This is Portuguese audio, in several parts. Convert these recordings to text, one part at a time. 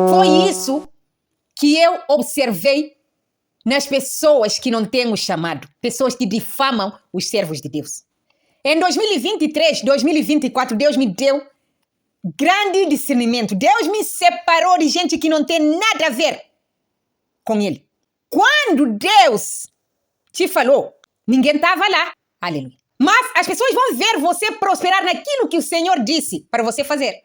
Foi isso que eu observei nas pessoas que não têm o chamado, pessoas que difamam os servos de Deus. Em 2023, 2024, Deus me deu grande discernimento. Deus me separou de gente que não tem nada a ver com Ele. Quando Deus te falou, ninguém estava lá. Aleluia. Mas as pessoas vão ver você prosperar naquilo que o Senhor disse para você fazer.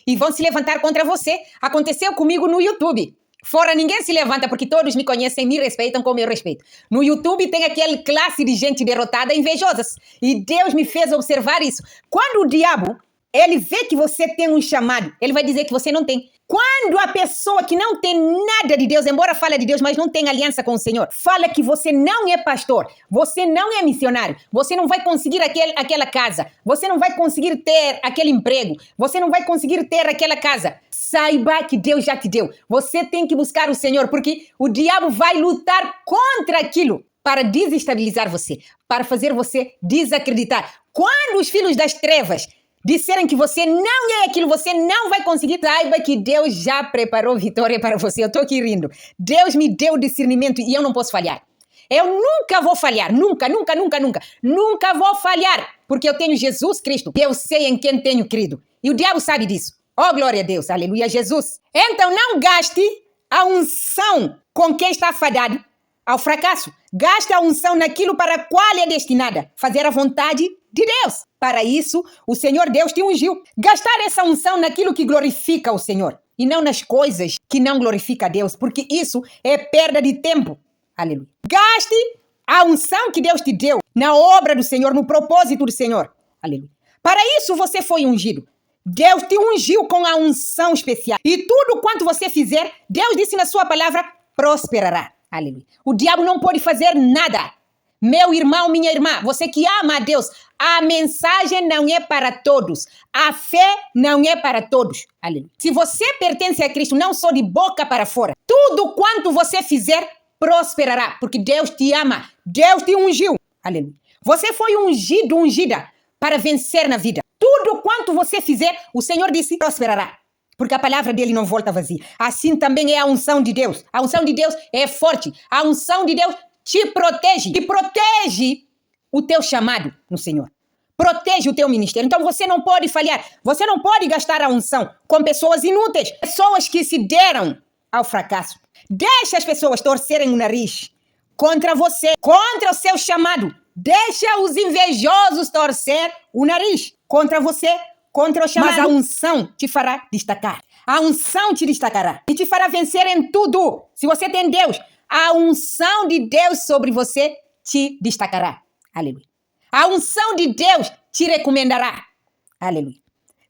E vão se levantar contra você. Aconteceu comigo no YouTube. Fora ninguém se levanta porque todos me conhecem, me respeitam como eu respeito. No YouTube tem aquela classe de gente derrotada, invejosas. E Deus me fez observar isso. Quando o diabo, ele vê que você tem um chamado, ele vai dizer que você não tem. Quando a pessoa que não tem nada de Deus, embora fale de Deus, mas não tem aliança com o Senhor, fala que você não é pastor, você não é missionário, você não vai conseguir aquela casa, você não vai conseguir ter aquele emprego, você não vai conseguir ter aquela casa. Saiba que Deus já te deu. Você tem que buscar o Senhor, porque o diabo vai lutar contra aquilo para desestabilizar você, para fazer você desacreditar. Quando os filhos das trevas disserem que você não é aquilo, você não vai conseguir, saiba que Deus já preparou vitória para você. Eu estou aqui rindo. Deus me deu discernimento e eu não posso falhar. Eu nunca vou falhar, nunca vou falhar, porque eu tenho Jesus Cristo, e eu sei em quem tenho crido. E o diabo sabe disso. Oh, glória a Deus, aleluia, Jesus. Então não gaste a unção com quem está fadado ao fracasso. Gaste a unção naquilo para qual é destinada, fazer a vontade de Deus. Para isso, o Senhor Deus te ungiu. Gastar essa unção naquilo que glorifica o Senhor e não nas coisas que não glorificam a Deus, porque isso é perda de tempo. Aleluia. Gaste a unção que Deus te deu na obra do Senhor, no propósito do Senhor. Aleluia. Para isso você foi ungido. Deus te ungiu com a unção especial. E tudo quanto você fizer, Deus disse na sua palavra, prosperará. Aleluia. O diabo não pode fazer nada. Meu irmão, minha irmã, você que ama a Deus, a mensagem não é para todos. A fé não é para todos. Aleluia. Se você pertence a Cristo, não só de boca para fora, tudo quanto você fizer, prosperará, porque Deus te ama. Deus te ungiu. Aleluia. Você foi ungido, ungida para vencer na vida. Tudo quanto você fizer, o Senhor disse, prosperará. Porque a palavra dele não volta vazia. Assim também é a unção de Deus. A unção de Deus é forte. A unção de Deus te protege. E protege o teu chamado no Senhor. Protege o teu ministério. Então você não pode falhar. Você não pode gastar a unção com pessoas inúteis. Pessoas que se deram ao fracasso. Deixa as pessoas torcerem o nariz contra você, contra o seu chamado. Deixa os invejosos torcer o nariz contra você, contra o chamado. Mas a unção te fará destacar. A unção te destacará e te fará vencer em tudo. Se você tem Deus, a unção de Deus sobre você te destacará. Aleluia. A unção de Deus te recomendará. Aleluia.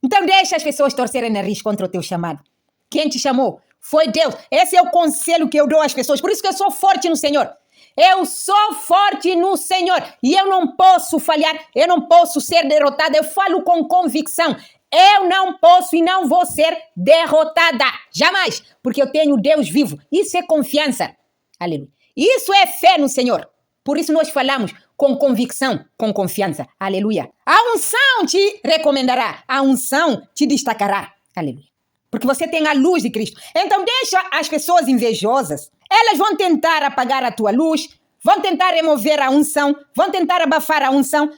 Então deixa as pessoas torcerem o nariz contra o teu chamado. Quem te chamou foi Deus. Esse é o conselho que eu dou às pessoas. Por isso que eu sou forte no Senhor. Eu sou forte no Senhor e eu não posso falhar, eu não posso ser derrotada. Eu falo com convicção. Eu não posso e não vou ser derrotada. Jamais. Porque eu tenho Deus vivo. Isso é confiança. Aleluia. Isso é fé no Senhor. Por isso nós falamos com convicção, com confiança. Aleluia. A unção te recomendará. A unção te destacará. Aleluia. Porque você tem a luz de Cristo. Então deixa as pessoas invejosas. Elas vão tentar apagar a tua luz, vão tentar remover a unção, vão tentar abafar a unção,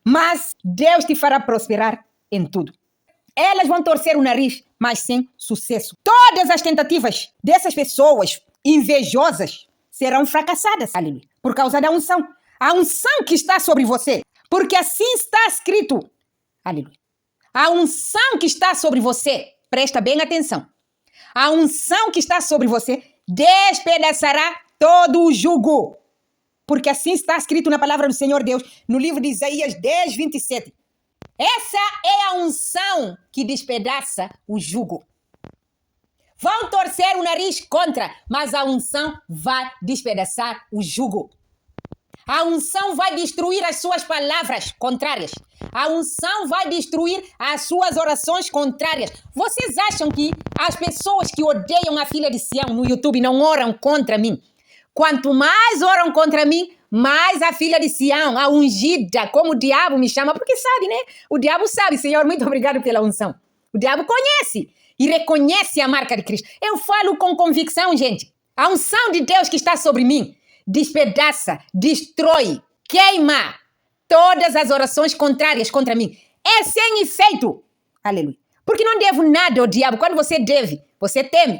mas Deus te fará prosperar em tudo. Elas vão torcer o nariz, mas sem sucesso. Todas as tentativas dessas pessoas invejosas serão fracassadas, aleluia, por causa da unção. A unção que está sobre você, porque assim está escrito, aleluia. A unção que está sobre você, presta bem atenção. A unção que está sobre você despedaçará todo o jugo. Porque assim está escrito na palavra do Senhor Deus, no livro de Isaías 10, 27. Essa é a unção que despedaça o jugo. Vão torcer o nariz contra, mas a unção vai despedaçar o jugo. A unção vai destruir as suas palavras contrárias. A unção vai destruir as suas orações contrárias. Vocês acham que as pessoas que odeiam a filha de Sião no YouTube não oram contra mim? Quanto mais oram contra mim, Mas a filha de Sião, a ungida, como o diabo me chama, porque sabe, né? O diabo sabe, Senhor, muito obrigado pela unção. O diabo conhece e reconhece a marca de Cristo. Eu falo com convicção, gente. A unção de Deus que está sobre mim despedaça, destrói, queima todas as orações contrárias contra mim. É sem efeito. Aleluia. Porque não devo nada ao diabo. Quando você deve, você teme.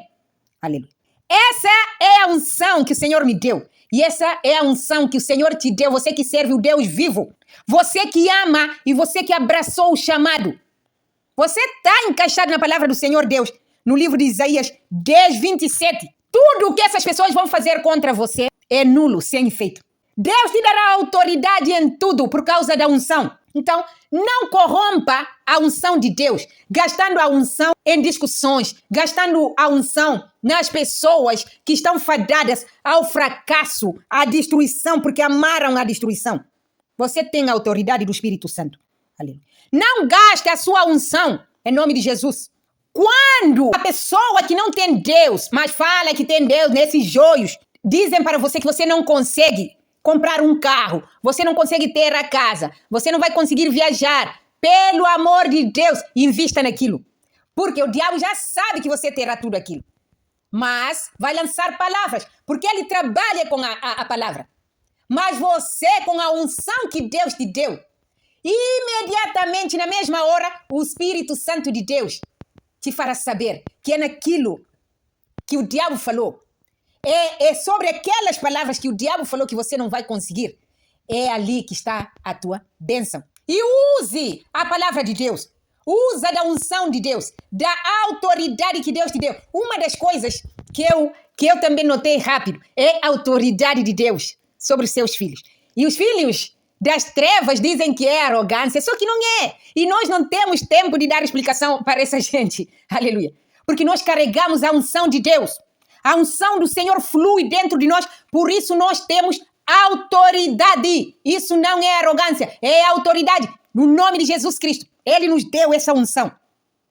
Aleluia. Essa é a unção que o Senhor me deu. E essa é a unção que o Senhor te deu. Você que serve o Deus vivo. Você que ama e você que abraçou o chamado. Você está encaixado na palavra do Senhor Deus. No livro de Isaías 10:27. Tudo o que essas pessoas vão fazer contra você é nulo, sem efeito. Deus te dará autoridade em tudo por causa da unção. Então, não corrompa a unção de Deus, gastando a unção em discussões, gastando a unção nas pessoas que estão fadadas ao fracasso, à destruição, porque amaram a destruição. Você tem a autoridade do Espírito Santo. Aleluia. Não gaste a sua unção em nome de Jesus. Quando a pessoa que não tem Deus, mas fala que tem Deus nesses joios, dizem para você que você não consegue comprar um carro, você não consegue ter a casa, você não vai conseguir viajar. Pelo amor de Deus, invista naquilo. Porque o diabo já sabe que você terá tudo aquilo. Mas vai lançar palavras, porque ele trabalha com a palavra. Mas você, com a unção que Deus te deu, imediatamente, na mesma hora, o Espírito Santo de Deus te fará saber que é naquilo que o diabo falou. É sobre aquelas palavras que o diabo falou que você não vai conseguir. É ali que está a tua bênção. E use a palavra de Deus. Usa da unção de Deus, da autoridade que Deus te deu. Uma das coisas que eu também notei rápido é a autoridade de Deus sobre os seus filhos. E os filhos das trevas dizem que é arrogância, só que não é. E nós não temos tempo de dar explicação para essa gente. Aleluia. Porque nós carregamos a unção de Deus. A unção do Senhor flui dentro de nós, por isso nós temos autoridade. Isso não é arrogância, é autoridade. No nome de Jesus Cristo, Ele nos deu essa unção.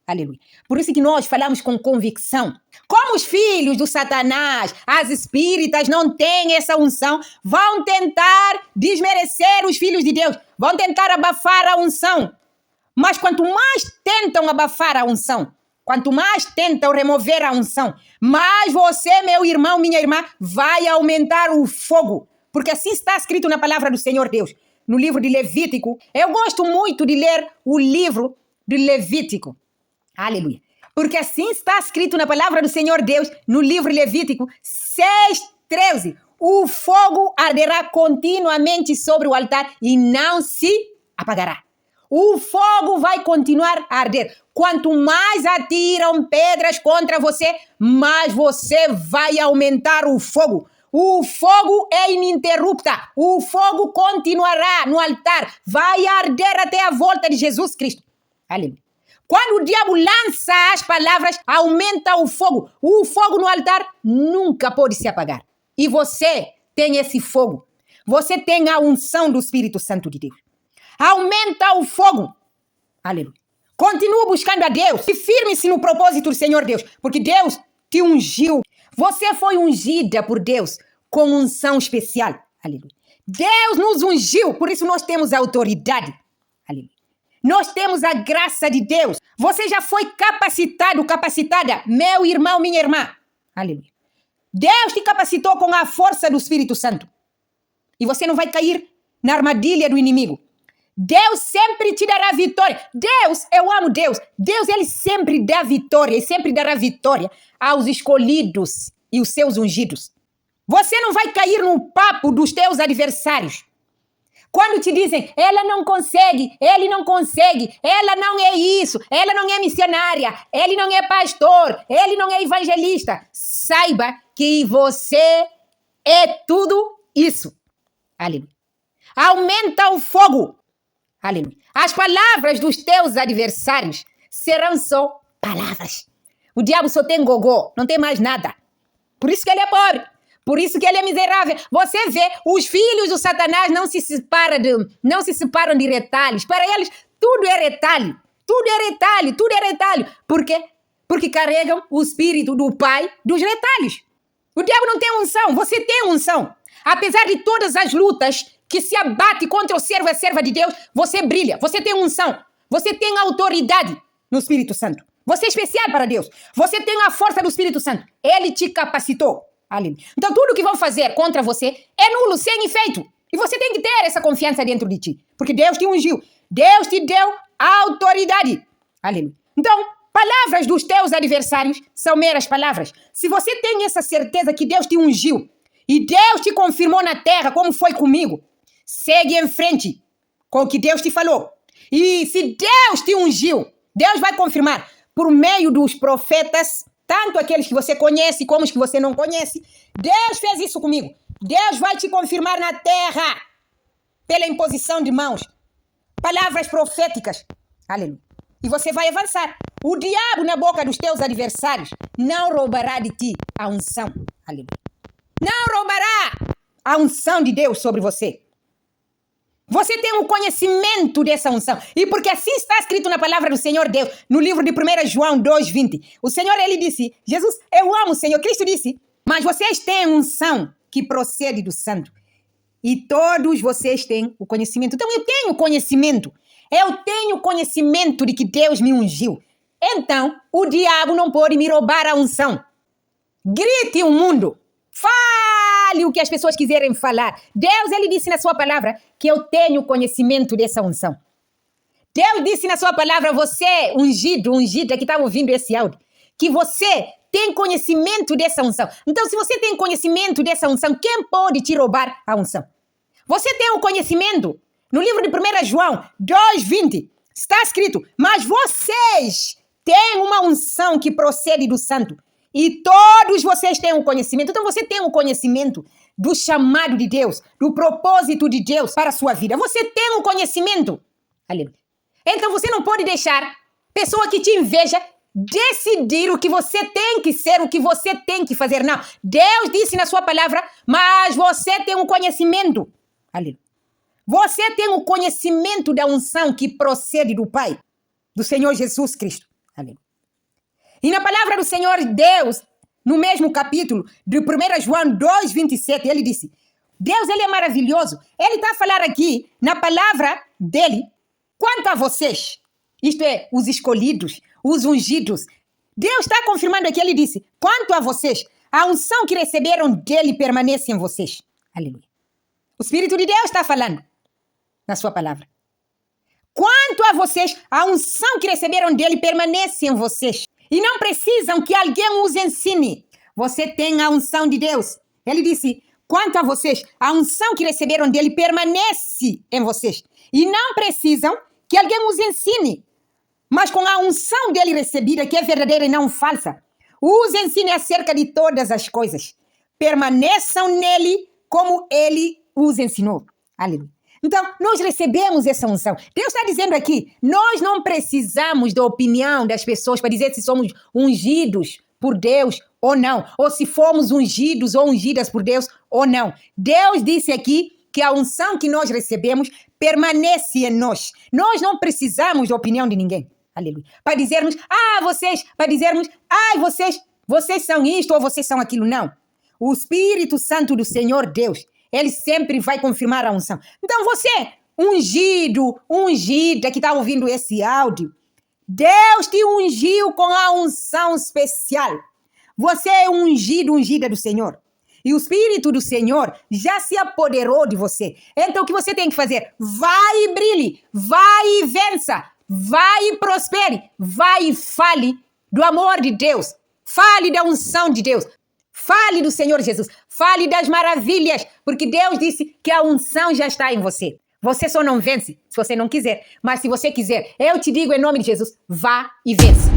Aleluia. Por isso que nós falamos com convicção. Como os filhos do Satanás, as espíritas não têm essa unção, vão tentar desmerecer os filhos de Deus, vão tentar abafar a unção. Mas quanto mais tentam abafar a unção, quanto mais tentam remover a unção, mais você, meu irmão, minha irmã, vai aumentar o fogo. Porque assim está escrito na palavra do Senhor Deus. No livro de Levítico, eu gosto muito de ler o livro de Levítico. Aleluia. Porque assim está escrito na palavra do Senhor Deus, no livro de Levítico 6:13. O fogo arderá continuamente sobre o altar e não se apagará. O fogo vai continuar a arder. Quanto mais atiram pedras contra você, mais você vai aumentar o fogo. O fogo é ininterrupto. O fogo continuará no altar. Vai arder até a volta de Jesus Cristo. Aleluia. Quando o diabo lança as palavras, aumenta o fogo. O fogo no altar nunca pode se apagar. E você tem esse fogo. Você tem a unção do Espírito Santo de Deus. Aumenta o fogo. Aleluia. Continua buscando a Deus e firme-se no propósito do Senhor Deus, porque Deus te ungiu. Você foi ungida por Deus com unção especial. Aleluia. Deus nos ungiu, por isso nós temos autoridade. Aleluia. Nós temos a graça de Deus. Você já foi capacitado, capacitada, meu irmão, minha irmã. Aleluia. Deus te capacitou com a força do Espírito Santo. E você não vai cair na armadilha do inimigo. Deus sempre te dará vitória. Deus, eu amo Deus. Deus, Ele sempre dá vitória e sempre dará vitória aos escolhidos e os seus ungidos. Você não vai cair no papo dos teus adversários. Quando te dizem, ela não consegue, ele não consegue, ela não é isso, ela não é missionária, ele não é pastor, ele não é evangelista. Saiba que você é tudo isso. Aleluia. Aumenta o fogo. Aleluia. As palavras dos teus adversários serão só palavras. O diabo só tem gogó, não tem mais nada. Por isso que ele é pobre. Por isso que ele é miserável. Você vê, os filhos do Satanás não se separam de retalhos. Para eles, tudo é retalho. Tudo é retalho, tudo é retalho. Por quê? Porque carregam o espírito do pai dos retalhos. O diabo não tem unção, você tem unção. Apesar de todas as lutas que se abate contra o servo e a serva de Deus, você brilha, você tem unção, você tem autoridade no Espírito Santo. Você é especial para Deus. Você tem a força do Espírito Santo. Ele te capacitou. Aleluia. Então tudo que vão fazer contra você é nulo, sem efeito. E você tem que ter essa confiança dentro de ti. Porque Deus te ungiu. Deus te deu autoridade. Aleluia. Então, palavras dos teus adversários são meras palavras. Se você tem essa certeza que Deus te ungiu e Deus te confirmou na terra, como foi comigo, segue em frente com o que Deus te falou. E se Deus te ungiu, Deus vai confirmar por meio dos profetas, tanto aqueles que você conhece como os que você não conhece. Deus fez isso comigo. Deus vai te confirmar na terra pela imposição de mãos. Palavras proféticas. Aleluia. E você vai avançar. O diabo na boca dos teus adversários não roubará de ti a unção. Aleluia. Não roubará a unção de Deus sobre você. Você tem o conhecimento dessa unção. E porque assim está escrito na palavra do Senhor Deus, no livro de 1 João 2,20. O Senhor, ele disse, Jesus, eu amo o Senhor. Cristo disse, mas vocês têm unção que procede do santo. E todos vocês têm o conhecimento. Então eu tenho conhecimento. Eu tenho conhecimento de que Deus me ungiu. Então o diabo não pode me roubar a unção. Grite o mundo. Fale o que as pessoas quiserem falar. Deus, ele disse na sua palavra que eu tenho conhecimento dessa unção. Deus disse na sua palavra, você ungido, ungida, que está ouvindo esse áudio, que você tem conhecimento dessa unção. Então, se você tem conhecimento dessa unção, quem pode te roubar a unção? Você tem o conhecimento. No livro de 1 João 2,20, está escrito, mas vocês têm uma unção que procede do santo. E todos vocês têm o conhecimento. Então, você tem o conhecimento do chamado de Deus, do propósito de Deus para a sua vida. Você tem o conhecimento. Aleluia. Então, você não pode deixar pessoa que te inveja decidir o que você tem que ser, o que você tem que fazer. Não. Deus disse na sua palavra, mas você tem um conhecimento. Aleluia. Você tem o conhecimento da unção que procede do Pai, do Senhor Jesus Cristo. Aleluia. E na palavra do Senhor Deus, no mesmo capítulo de 1 João 2,27, ele disse, Deus, ele é maravilhoso. Ele está a falar aqui, na palavra dele, quanto a vocês, isto é, os escolhidos, os ungidos. Deus está confirmando aqui, ele disse, quanto a vocês, a unção que receberam dele permanece em vocês. Aleluia. O Espírito de Deus está falando na sua palavra. Quanto a vocês, a unção que receberam dele permanece em vocês. E não precisam que alguém os ensine. Você tem a unção de Deus. Ele disse, quanto a vocês, a unção que receberam dele permanece em vocês. E não precisam que alguém os ensine. Mas com a unção dele recebida, que é verdadeira e não falsa, os ensine acerca de todas as coisas. Permaneçam nele como ele os ensinou. Aleluia. Então, nós recebemos essa unção. Deus está dizendo aqui, nós não precisamos da opinião das pessoas para dizer se somos ungidos por Deus ou não, ou se fomos ungidos ou ungidas por Deus ou não. Deus disse aqui que a unção que nós recebemos permanece em nós. Nós não precisamos da opinião de ninguém. Aleluia. Para dizermos, vocês são isto ou vocês são aquilo. Não. O Espírito Santo do Senhor Deus, ele sempre vai confirmar a unção. Então você, ungido, ungida, que está ouvindo esse áudio, Deus te ungiu com a unção especial. Você é ungido, ungida do Senhor. E o Espírito do Senhor já se apoderou de você. Então o que você tem que fazer? Vai e brilhe, vai e vença, vai e prospere, vai e fale do amor de Deus. Fale da unção de Deus. Fale do Senhor Jesus. Fale das maravilhas, porque Deus disse que a unção já está em você. Você só não vence se você não quiser. Mas se você quiser, eu te digo em nome de Jesus, vá e vence.